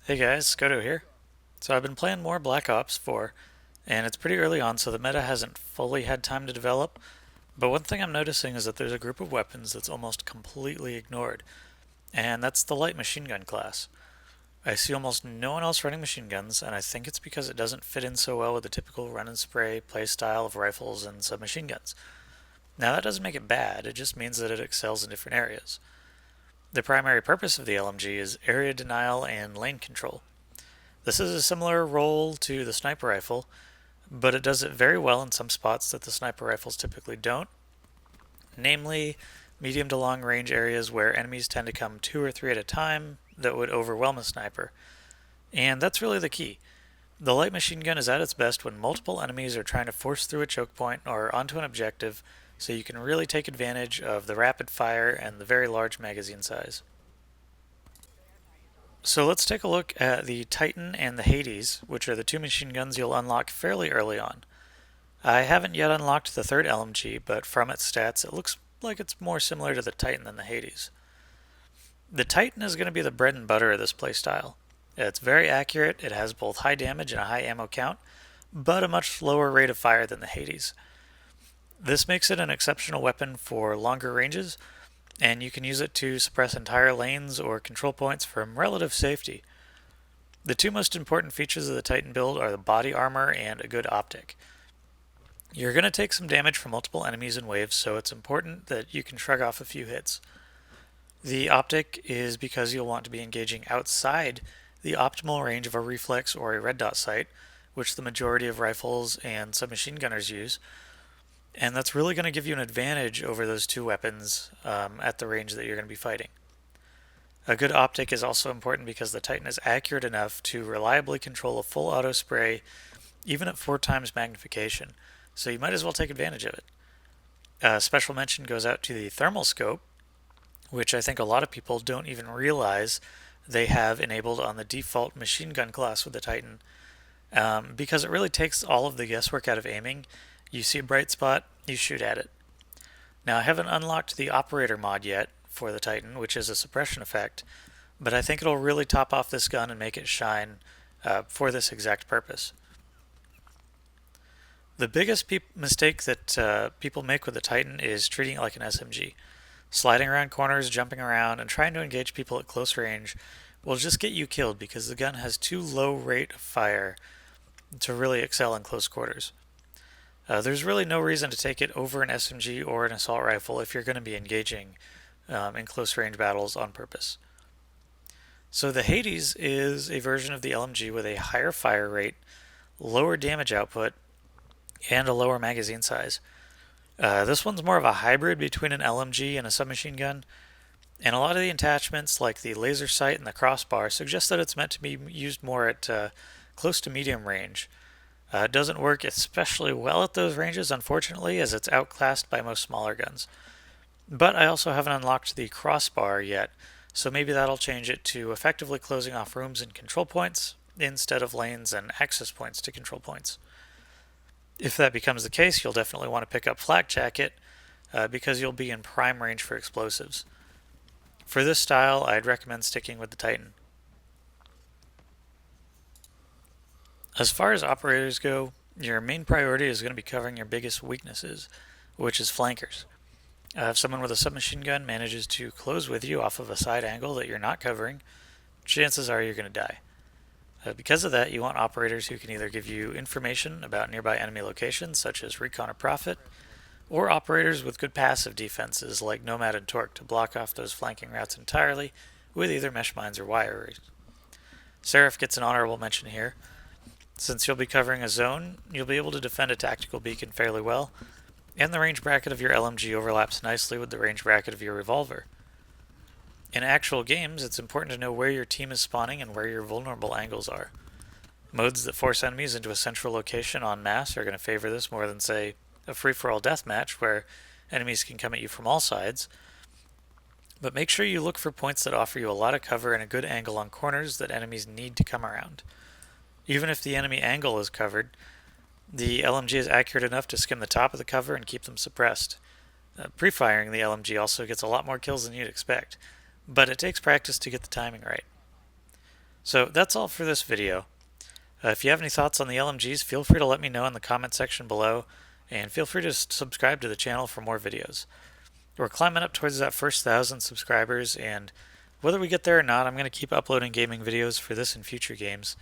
Hey guys, Scodo here. So I've been playing more Black Ops 4, and it's pretty early on, so the meta hasn't fully had time to develop. But one thing I'm noticing is that there's a group of weapons that's almost completely ignored, and that's the light machine gun class. I see almost no one else running machine guns, and I think it's because it doesn't fit in so well with the typical run and spray play style of rifles and submachine guns. Now that doesn't make it bad, it just means that it excels in different areas. The primary purpose of the LMG is area denial and lane control. This is a similar role to the sniper rifle, but it does it very well in some spots that the sniper rifles typically don't, namely medium to long range areas where enemies tend to come two or three at a time that would overwhelm a sniper. And that's really the key. The light machine gun is at its best when multiple enemies are trying to force through a choke point or onto an objective, so you can really take advantage of the rapid fire and the very large magazine size. So let's take a look at the Titan and the Hades, which are the two machine guns you'll unlock fairly early on. I haven't yet unlocked the third LMG, but from its stats, it looks like it's more similar to the Titan than the Hades. The Titan is going to be the bread and butter of this playstyle. It's very accurate, it has both high damage and a high ammo count, but a much lower rate of fire than the Hades. This makes it an exceptional weapon for longer ranges, and you can use it to suppress entire lanes or control points from relative safety. The two most important features of the Titan build are the body armor and a good optic. You're going to take some damage from multiple enemies in waves, so it's important that you can shrug off a few hits. The optic is because you'll want to be engaging outside the optimal range of a reflex or a red dot sight, which the majority of rifles and submachine gunners use, and that's really going to give you an advantage over those two weapons at the range that you're going to be fighting. A good optic is also important because the Titan is accurate enough to reliably control a full auto spray even at 4 times magnification, so you might as well take advantage of it. Special mention goes out to the thermal scope, which I think a lot of people don't even realize they have enabled on the default machine gun class with the Titan, because it really takes all of the guesswork out of aiming. You see a bright spot, you shoot at it. Now, I haven't unlocked the operator mod yet for the Titan, which is a suppression effect, but I think it'll really top off this gun and make it shine for this exact purpose. The biggest mistake that people make with the Titan is treating it like an SMG. Sliding around corners, jumping around, and trying to engage people at close range will just get you killed because the gun has too low rate of fire to really excel in close quarters. There's really no reason to take it over an SMG or an assault rifle if you're going to be engaging in close range battles on purpose. So the Hades is a version of the LMG with a higher fire rate, lower damage output, and a lower magazine size. This one's more of a hybrid between an LMG and a submachine gun, and a lot of the attachments, like the laser sight and the crossbar, suggest that it's meant to be used more at close to medium range. It doesn't work especially well at those ranges, unfortunately, as it's outclassed by most smaller guns. But I also haven't unlocked the crossbar yet, so maybe that'll change it to effectively closing off rooms and control points instead of lanes and access points to control points. If that becomes the case, you'll definitely want to pick up Flak Jacket because you'll be in prime range for explosives. For this style, I'd recommend sticking with the Titan. As far as operators go, your main priority is going to be covering your biggest weaknesses, which is flankers. If someone with a submachine gun manages to close with you off of a side angle that you're not covering, chances are you're going to die. Because of that, you want operators who can either give you information about nearby enemy locations, such as Recon or Prophet, or operators with good passive defenses like Nomad and Torque to block off those flanking routes entirely with either mesh mines or wireries. Seraph gets an honorable mention here. Since you'll be covering a zone, you'll be able to defend a tactical beacon fairly well, and the range bracket of your LMG overlaps nicely with the range bracket of your revolver. In actual games, it's important to know where your team is spawning and where your vulnerable angles are. Modes that force enemies into a central location en masse are going to favor this more than, say, a free-for-all deathmatch where enemies can come at you from all sides. But make sure you look for points that offer you a lot of cover and a good angle on corners that enemies need to come around. Even if the enemy angle is covered, the LMG is accurate enough to skim the top of the cover and keep them suppressed. Pre-firing the LMG also gets a lot more kills than you'd expect, but it takes practice to get the timing right. So that's all for this video. If you have any thoughts on the LMGs, feel free to let me know in the comment section below, and feel free to subscribe to the channel for more videos. We're climbing up towards that first 1,000 subscribers, and whether we get there or not, I'm going to keep uploading gaming videos for this and future games.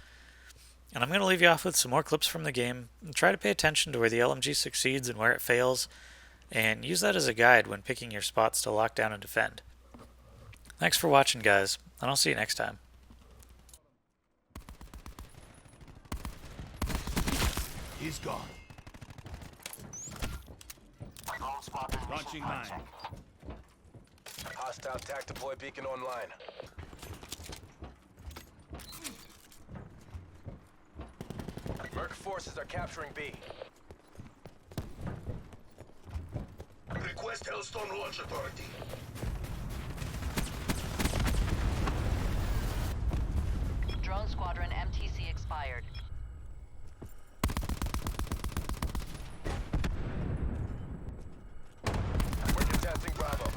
And I'm going to leave you off with some more clips from the game, and try to pay attention to where the LMG succeeds and where it fails, and use that as a guide when picking your spots to lock down and defend. Thanks for watching, guys, and I'll see you next time. He's gone. Launching mine. Hostile TAC deploy beacon online. Merc forces are capturing B. Request Hellstone launch authority. Drone squadron MTC expired. We're contesting Bravo.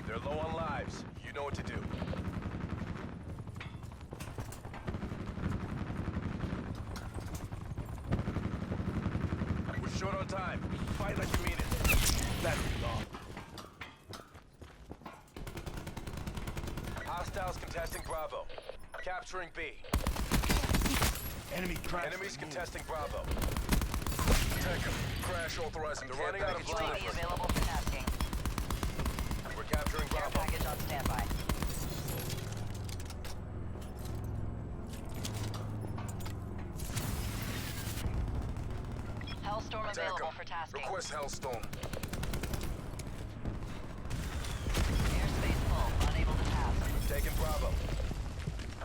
They're low on lives. You know what to do. We're short on time. Fight like you mean it. That's long. Hostiles contesting Bravo. Capturing B. Enemy crash. Enemies contesting Bravo. Attack them. Crash authorizing. They're running out of UAV time. available for tasking. We're capturing Care Bravo. package on standby. Hellstorm Attack available 'em. for tasking. Request Hellstone. Airspace full. Unable to task. Taking Bravo.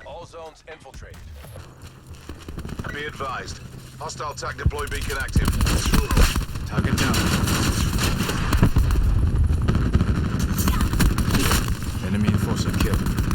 All zones infiltrated. Be advised. Hostile TAC deploy beacon active. Target down. Enemy enforcer killed.